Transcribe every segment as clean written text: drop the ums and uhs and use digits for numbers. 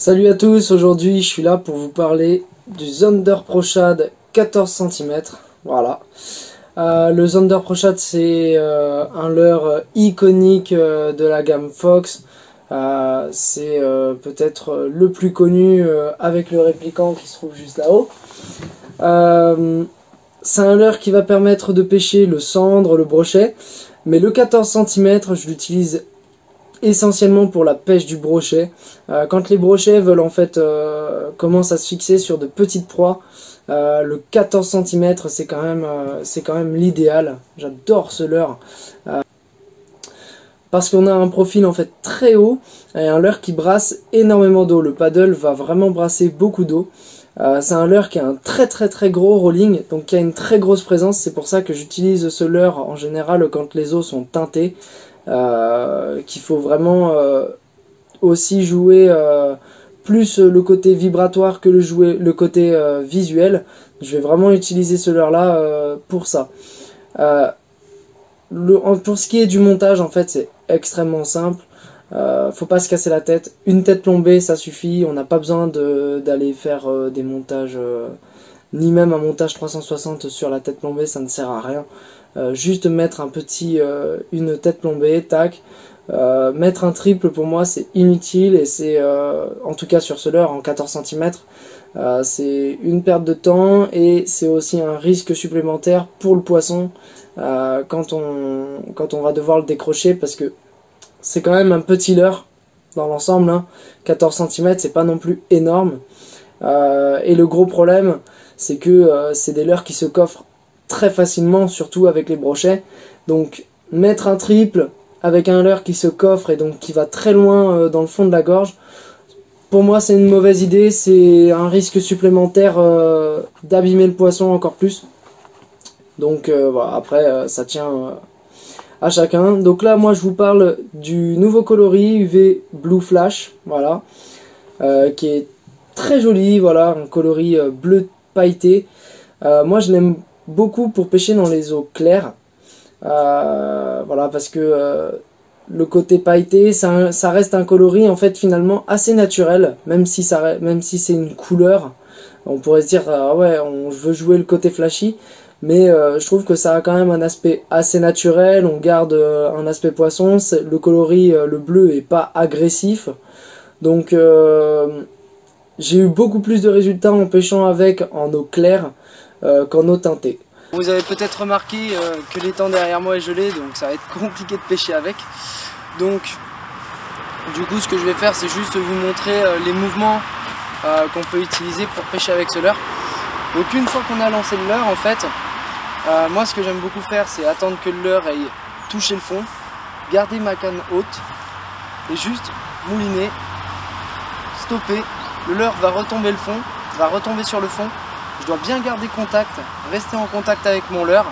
Salut à tous, aujourd'hui je suis là pour vous parler du Thunder Pro Shad 14 cm. Voilà. Le Thunder Pro Shad c'est un leurre iconique de la gamme Fox. C'est peut-être le plus connu avec le répliquant qui se trouve juste là-haut. C'est un leurre qui va permettre de pêcher le sandre, le brochet, mais le 14 cm je l'utilise essentiellement pour la pêche du brochet. Quand les brochets veulent en fait commencent à se fixer sur de petites proies, le 14 cm c'est quand même l'idéal. J'adore ce leurre parce qu'on a un profil en fait très haut et un leurre qui brasse énormément d'eau. Le paddle va vraiment brasser beaucoup d'eau. C'est un leurre qui a un très gros rolling, donc qui a une très grosse présence. C'est pour ça que j'utilise ce leurre en général quand les eaux sont teintées. Qu'il faut vraiment aussi jouer plus le côté vibratoire que le côté visuel. Je vais vraiment utiliser ce leurre là pour ça. Pour ce qui est du montage, en fait c'est extrêmement simple. Faut pas se casser la tête, une tête plombée ça suffit, on n'a pas besoin d'aller faire des montages, ni même un montage 360 sur la tête plombée, ça ne sert à rien. Juste mettre une tête plombée, tac. Mettre un triple pour moi c'est inutile et c'est, en tout cas sur ce leurre en 14 cm, c'est une perte de temps et c'est aussi un risque supplémentaire pour le poisson quand on va devoir le décrocher, parce que c'est quand même un petit leurre dans l'ensemble, hein. 14 cm c'est pas non plus énorme, et le gros problème c'est que c'est des leurres qui se coffrent très facilement, surtout avec les brochets. Donc mettre un triple avec un leurre qui se coffre et donc qui va très loin dans le fond de la gorge, pour moi c'est une mauvaise idée, c'est un risque supplémentaire d'abîmer le poisson encore plus. Donc voilà, après ça tient à chacun. Donc là moi je vous parle du nouveau coloris UV Blue Flash, voilà, qui est très joli, voilà, un coloris bleu pailleté. Moi je l'aime beaucoup pour pêcher dans les eaux claires, voilà, parce que le côté pailleté ça reste un coloris en fait finalement assez naturel, même si c'est une couleur. On pourrait se dire ouais, on veut jouer le côté flashy, mais je trouve que ça a quand même un aspect assez naturel. On garde un aspect poisson, le coloris, le bleu est pas agressif, donc j'ai eu beaucoup plus de résultats en pêchant avec en eau claire qu'en eau teintée. Vous avez peut-être remarqué que l'étang derrière moi est gelé, donc ça va être compliqué de pêcher avec. Donc du coup ce que je vais faire c'est juste vous montrer les mouvements qu'on peut utiliser pour pêcher avec ce leurre. Donc une fois qu'on a lancé le leurre, en fait, moi ce que j'aime beaucoup faire c'est attendre que le leurre ait touché le fond, garder ma canne haute et juste mouliner, stopper. Le leurre va retomber sur le fond. Je dois bien garder contact, rester en contact avec mon leurre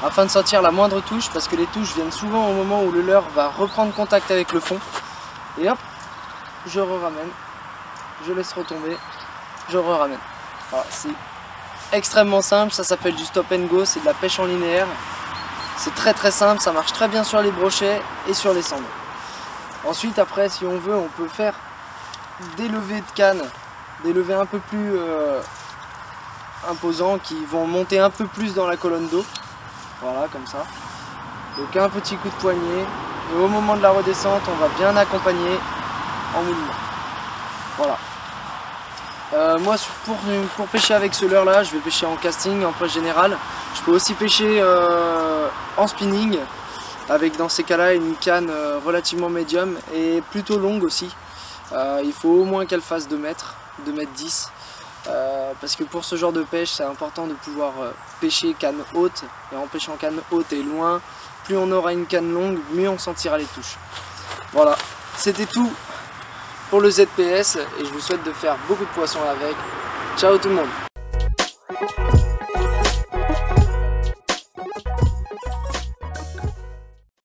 afin de sentir la moindre touche, parce que les touches viennent souvent au moment où le leurre va reprendre contact avec le fond. Et hop, je re-ramène, je laisse retomber, je re-ramène. Voilà, c'est extrêmement simple, ça s'appelle du stop and go, c'est de la pêche en linéaire. C'est très simple, ça marche très bien sur les brochets et sur les sandres. Ensuite après si on veut on peut faire des levées de canne, des levées un peu plus imposants qui vont monter un peu plus dans la colonne d'eau, voilà, comme ça. Donc un petit coup de poignet et au moment de la redescente on va bien accompagner en moulinement. Voilà. Moi pour pêcher avec ce leurre là je vais pêcher en casting, en pêche générale. Je peux aussi pêcher en spinning avec dans ces cas là une canne relativement médium et plutôt longue aussi. Il faut au moins qu'elle fasse 2 mètres 10, parce que pour ce genre de pêche c'est important de pouvoir pêcher canne haute, et en pêchant canne haute et loin, plus on aura une canne longue, mieux on sentira les touches. Voilà, c'était tout pour le ZPS et je vous souhaite de faire beaucoup de poissons avec. Ciao tout le monde.